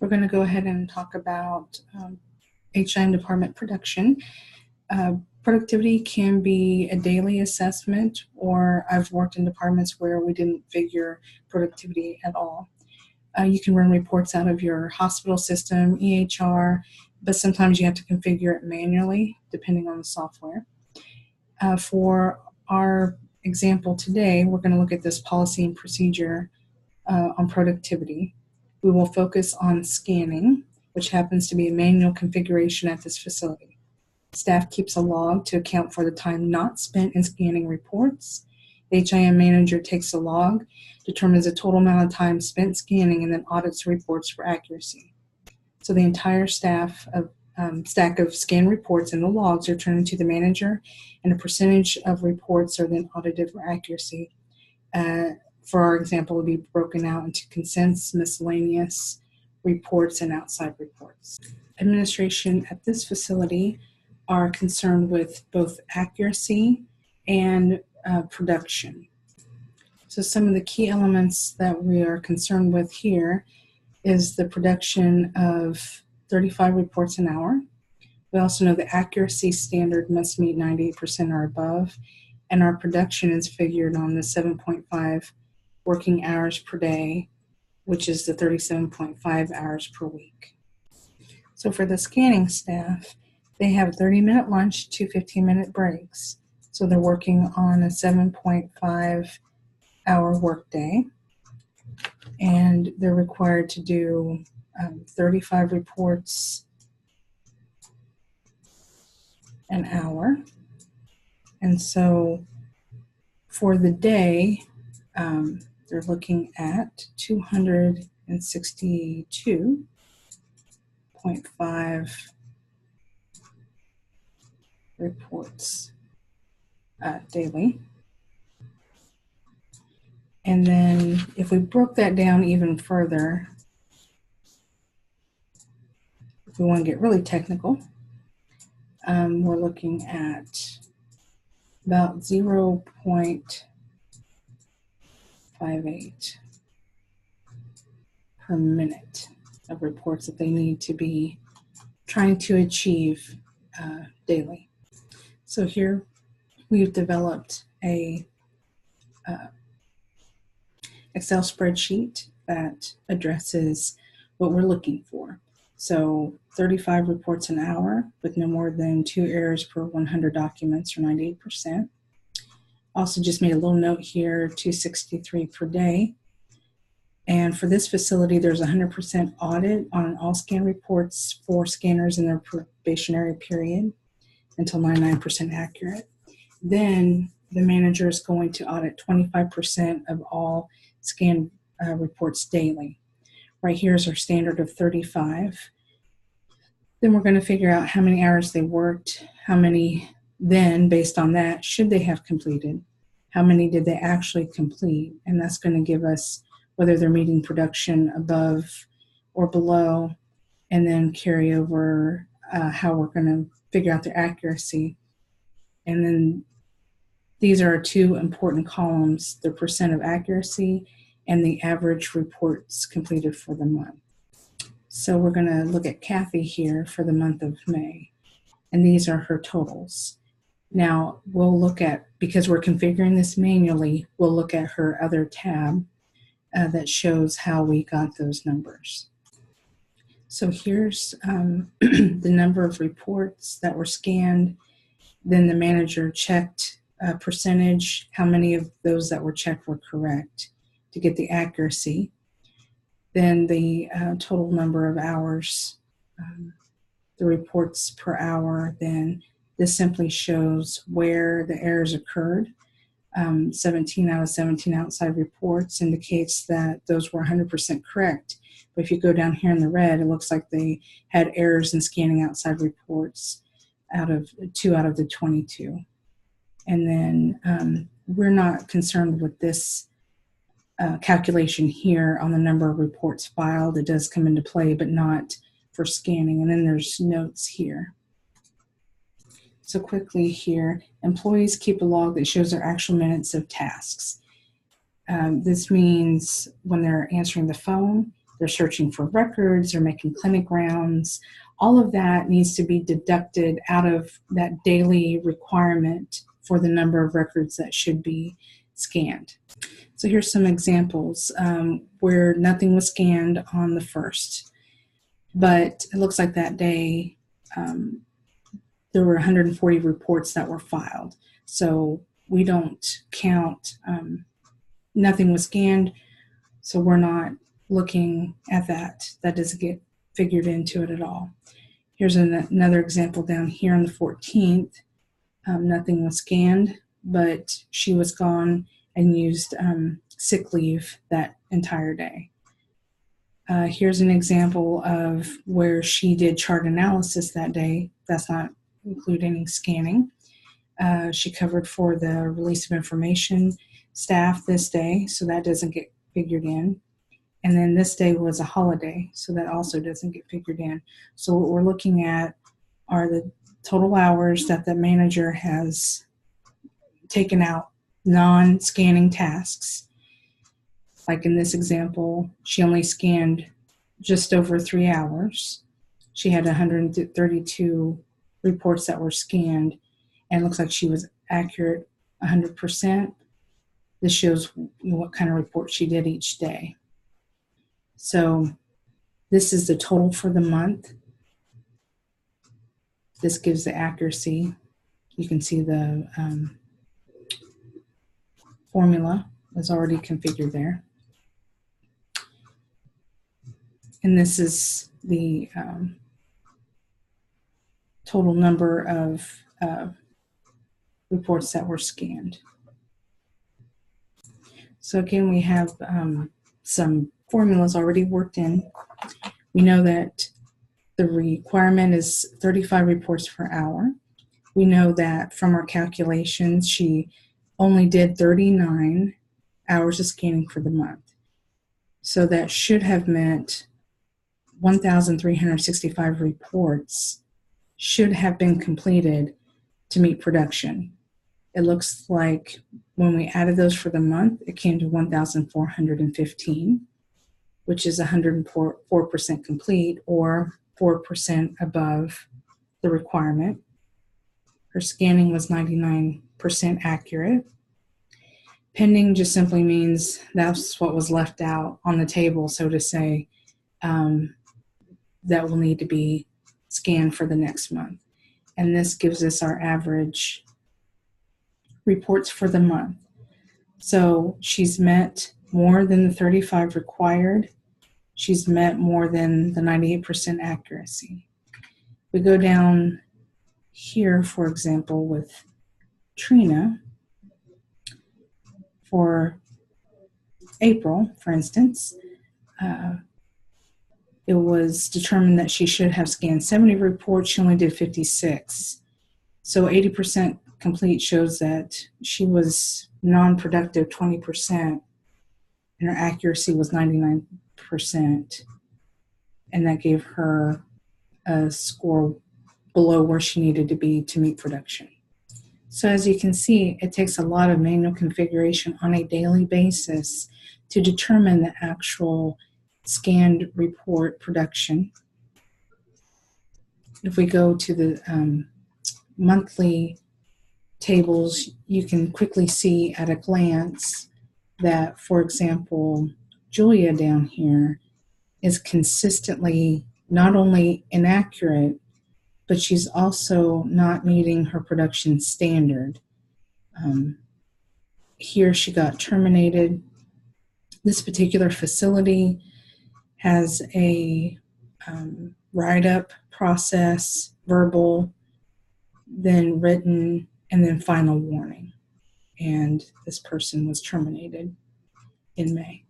We're going to go ahead and talk about HIM department production. Productivity can be a daily assessment, or I've worked in departments where we didn't figure productivity at all. You can run reports out of your hospital system, EHR, but sometimes you have to configure it manually depending on the software. For our example today, we're going to look at this policy and procedure on productivity. We will focus on scanning, which happens to be a manual configuration at this facility. Staff keeps a log to account for the time not spent in scanning reports. The HIM manager takes a log, determines the total amount of time spent scanning, and then audits reports for accuracy. So the entire stack of scan reports and the logs are turned to the manager, and a percentage of reports are then audited for accuracy. For our example, it would be broken out into consents, miscellaneous reports, and outside reports. Administration at this facility are concerned with both accuracy and production. So some of the key elements that we are concerned with here is the production of 35 reports an hour. We also know the accuracy standard must meet 98% or above, and our production is figured on the 7.5 working hours per day, which is the 37.5 hours per week. So for the scanning staff, they have a 30-minute lunch, 2 15-minute breaks. So they're working on a 7.5 hour workday, and they're required to do 35 reports an hour. And so for the day, they're looking at 262.5 reports daily. And then if we broke that down even further, if we want to get really technical, we're looking at about 0.58 per minute of reports that they need to be trying to achieve daily. So here we've developed a Excel spreadsheet that addresses what we're looking for. So 35 reports an hour with no more than 2 errors per 100 documents, or 98%. Also just made a little note here, 263 per day. And for this facility, there's 100% audit on all scan reports for scanners in their probationary period until 99% accurate. Then the manager is going to audit 25% of all scan reports daily. Right here is our standard of 35. Then we're going to figure out how many hours they worked, how many then, based on that, should they have completed, how many did they actually complete, and that's going to give us whether they're meeting production above or below, and then carry over how we're going to figure out their accuracy. And then these are our two important columns, the percent of accuracy and the average reports completed for the month. So we're going to look at Kathy here for the month of May, and these are her totals. Now we'll look at, because we're configuring this manually, we'll look at her other tab that shows how we got those numbers. So here's the number of reports that were scanned. Then the manager checked percentage, how many of those that were checked were correct to get the accuracy. Then the total number of hours, the reports per hour. Then this simply shows where the errors occurred. 17 out of 17 outside reports indicates that those were 100% correct. But if you go down here in the red, it looks like they had errors in scanning outside reports out of 2 out of the 22. And then we're not concerned with this calculation here on the number of reports filed. It does come into play, but not for scanning. And then there's notes here. So quickly here, employees keep a log that shows their actual minutes of tasks. This means when they're answering the phone, they're searching for records, they're making clinic rounds. All of that needs to be deducted out of that daily requirement for the number of records that should be scanned. So here's some examples where nothing was scanned on the 1st, but it looks like that day there were 140 reports that were filed. So we don't count, nothing was scanned, so we're not looking at that. That doesn't get figured into it at all. Here's another example down here on the 14th. Nothing was scanned, but she was gone and used sick leave that entire day. Here's an example of where she did chart analysis that day. That's not include any scanning. She covered for the release of information staff this day, so that doesn't get figured in. And then this day was a holiday, so that also doesn't get figured in. So what we're looking at are the total hours that the manager has taken out non-scanning tasks. Like in this example, she only scanned just over 3 hours. She had 132 reports that were scanned, and it looks like she was accurate 100%. This shows what kind of report she did each day. So this is the total for the month. This gives the accuracy. You can see the formula is already configured there. And this is the total number of reports that were scanned. So again, we have some formulas already worked in. We know that the requirement is 35 reports per hour. We know that from our calculations, she only did 39 hours of scanning for the month. So that should have meant 1,365 reports should have been completed to meet production. It looks like when we added those for the month, it came to 1,415, which is 104% complete, or 4% above the requirement. Her scanning was 99% accurate. Pending just simply means that's what was left out on the table, so to say, that will need to be scanned for the next month. And this gives us our average reports for the month. So she's met more than the 35 required. She's met more than the 98% accuracy. We go down here, for example, with Trina for April, for instance. It was determined that she should have scanned 70 reports. She only did 56. So 80% complete shows that she was non-productive 20%, and her accuracy was 99%. And that gave her a score below where she needed to be to meet production. So as you can see, it takes a lot of manual configuration on a daily basis to determine the actual scanned report production. If we go to the monthly tables, you can quickly see at a glance that, for example, Julia down here is consistently not only inaccurate, but she's also not meeting her production standard. Here she got terminated. This particular facility has a write-up process, verbal, then written, and then final warning. And this person was terminated in May.